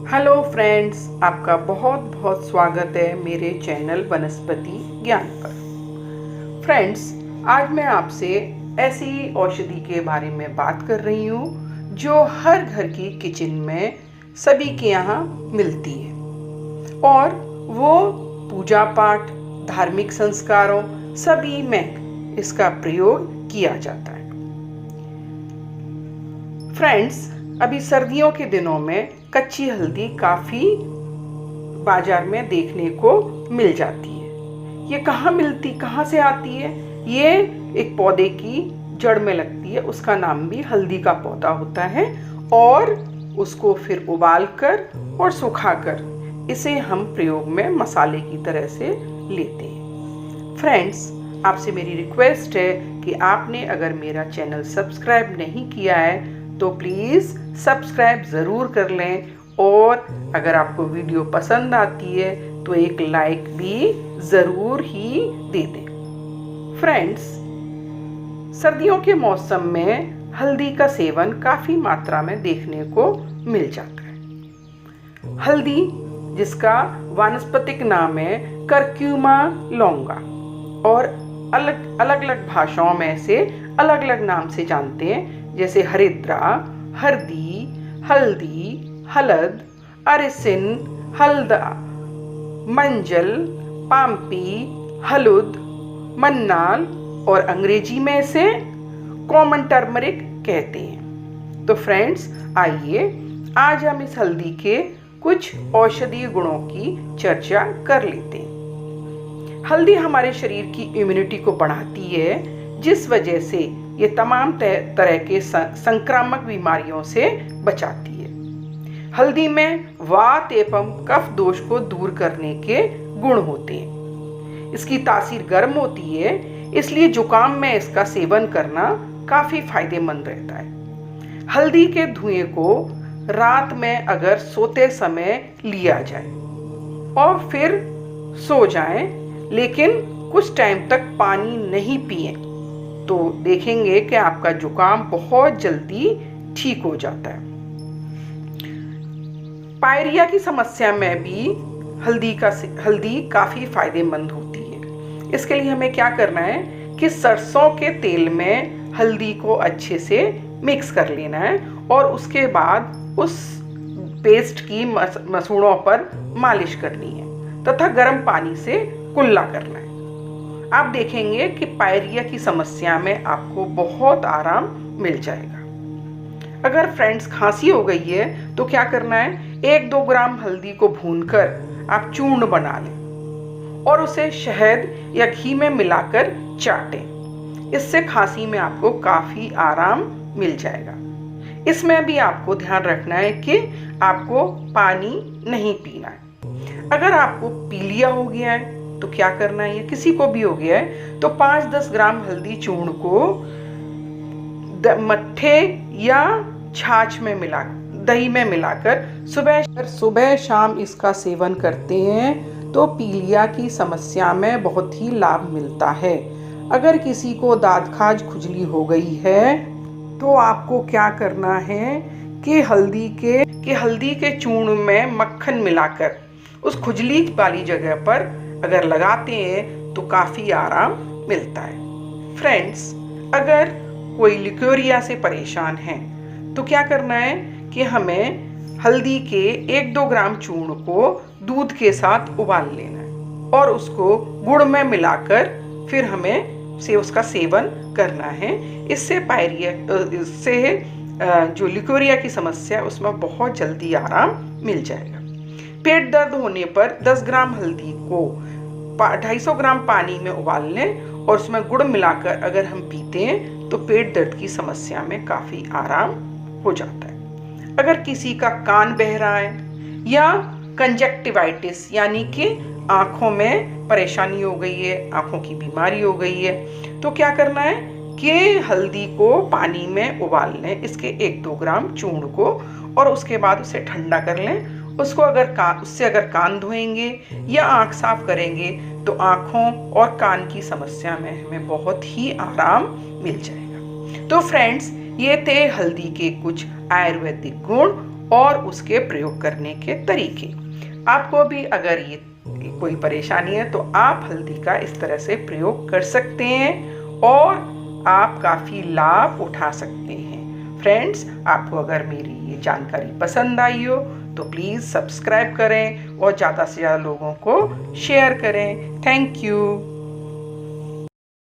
Hello friends, आपका बहुत बहुत स्वागत है मेरे चैनल वनस्पति ज्ञान पर। फ्रेंड्स, आज मैं आपसे ऐसी औषधि के बारे में बात कर रही हूँ जो हर घर की किचन में सभी के यहाँ मिलती है और वो पूजा पाठ, धार्मिक संस्कारों सभी में इसका प्रयोग किया जाता है। फ्रेंड्स, अभी सर्दियों के दिनों में कच्ची हल्दी काफ़ी बाजार में देखने को मिल जाती है। ये कहाँ से आती है? ये एक पौधे की जड़ में लगती है, उसका नाम भी हल्दी का पौधा होता है और उसको फिर उबालकर और सुखाकर इसे हम प्रयोग में मसाले की तरह से लेते हैं। फ्रेंड्स, आपसे मेरी रिक्वेस्ट है कि आपने अगर मेरा चैनल सब्सक्राइब नहीं किया है तो प्लीज़ सब्सक्राइब ज़रूर कर लें और अगर आपको वीडियो पसंद आती है तो एक लाइक भी ज़रूर ही दे दें। फ्रेंड्स, सर्दियों के मौसम में हल्दी का सेवन काफ़ी मात्रा में देखने को मिल जाता है। हल्दी, जिसका वानस्पतिक नाम है करक्यूमा लौंगा, और अलग अलग भाषाओं में से अलग अलग नाम से जानते हैं, जैसे हरिद्रा, हरदी, हल्दी, हलद, अरिसिन, हल्दा, मंजल, पाम्पी, हलुद, मन्नाल और अंग्रेजी में से कॉमन टर्मरिक कहते हैं। तो फ्रेंड्स, आइए आज हम इस हल्दी के कुछ औषधीय गुणों की चर्चा कर लेते हैं। हल्दी हमारे शरीर की इम्यूनिटी को बढ़ाती है, जिस वजह से ये तमाम तरह के संक्रामक बीमारियों से बचाती है। हल्दी में वात एवं कफ दोष को दूर करने के गुण होते हैं। इसकी तासीर गर्म होती है, इसलिए जुकाम में इसका सेवन करना काफ़ी फायदेमंद रहता है। हल्दी के धुएं को रात में अगर सोते समय लिया जाए और फिर सो जाएं, लेकिन कुछ टाइम तक पानी नहीं पिएं, तो देखेंगे कि आपका जुकाम बहुत जल्दी ठीक हो जाता है। पायरिया की समस्या में भी हल्दी काफ़ी फायदेमंद होती है। इसके लिए हमें क्या करना है कि सरसों के तेल में हल्दी को अच्छे से मिक्स कर लेना है और उसके बाद उस पेस्ट की मसूड़ों पर मालिश करनी है तथा गर्म पानी से कुल्ला करना है। आप देखेंगे कि पायरिया की समस्या में आपको बहुत आराम मिल जाएगा। अगर फ्रेंड्स खांसी हो गई है तो क्या करना है, 1-2 ग्राम हल्दी को भूनकर आप चूर्ण बना लें और उसे शहद या घी में मिलाकर चाटें। इससे खांसी में आपको काफ़ी आराम मिल जाएगा। इसमें भी आपको ध्यान रखना है कि आपको पानी नहीं पीना है। अगर आपको पीलिया हो गया है तो क्या करना है, या किसी को भी हो गया है तो 5-10 ग्राम हल्दी चूर्ण को मट्ठे या छाछ में दही में मिलाकर सुबह शाम इसका सेवन करते हैं तो पीलिया की समस्या में बहुत ही लाभ मिलता है। अगर किसी को दाँत खाज खुजली हो गई है तो आपको क्या करना है कि हल्दी के चूर्ण में मक्खन मिलाकर उस खुजली वाली जगह पर अगर लगाते हैं तो काफ़ी आराम मिलता है। फ्रेंड्स, अगर कोई लिकोरिया से परेशान है तो क्या करना है कि हमें हल्दी के 1-2 ग्राम चूर्ण को दूध के साथ उबाल लेना है और उसको गुड़ में मिलाकर फिर हमें उसका सेवन करना है। इससे जो लिकोरिया की समस्या है उसमें बहुत जल्दी आराम मिल जाएगा। पेट दर्द होने पर 10 ग्राम हल्दी को 250 ग्राम पानी में उबाल लें और उसमें गुड़ मिलाकर अगर हम पीते हैं तो पेट दर्द की समस्या में काफ़ी आराम हो जाता है। अगर किसी का कान बह रहा है या कंजक्टिवाइटिस यानी कि आँखों में परेशानी हो गई है, आँखों की बीमारी हो गई है, तो क्या करना है कि हल्दी को पानी में उबाल लें, इसके 1-2 ग्राम चूर्ण को, और उसके बाद उसे ठंडा कर लें। उसको उससे अगर कान धोएंगे या आँख साफ करेंगे तो आँखों और कान की समस्या में हमें बहुत ही आराम मिल जाएगा। तो फ्रेंड्स, ये थे हल्दी के कुछ आयुर्वेदिक गुण और उसके प्रयोग करने के तरीके। आपको भी अगर ये कोई परेशानी है तो आप हल्दी का इस तरह से प्रयोग कर सकते हैं और आप काफ़ी लाभ उठा सकते हैं। फ्रेंड्स, आपको अगर मेरी ये जानकारी पसंद आई हो तो प्लीज़ सब्सक्राइब करें और ज़्यादा से ज़्यादा लोगों को शेयर करें। Thank you.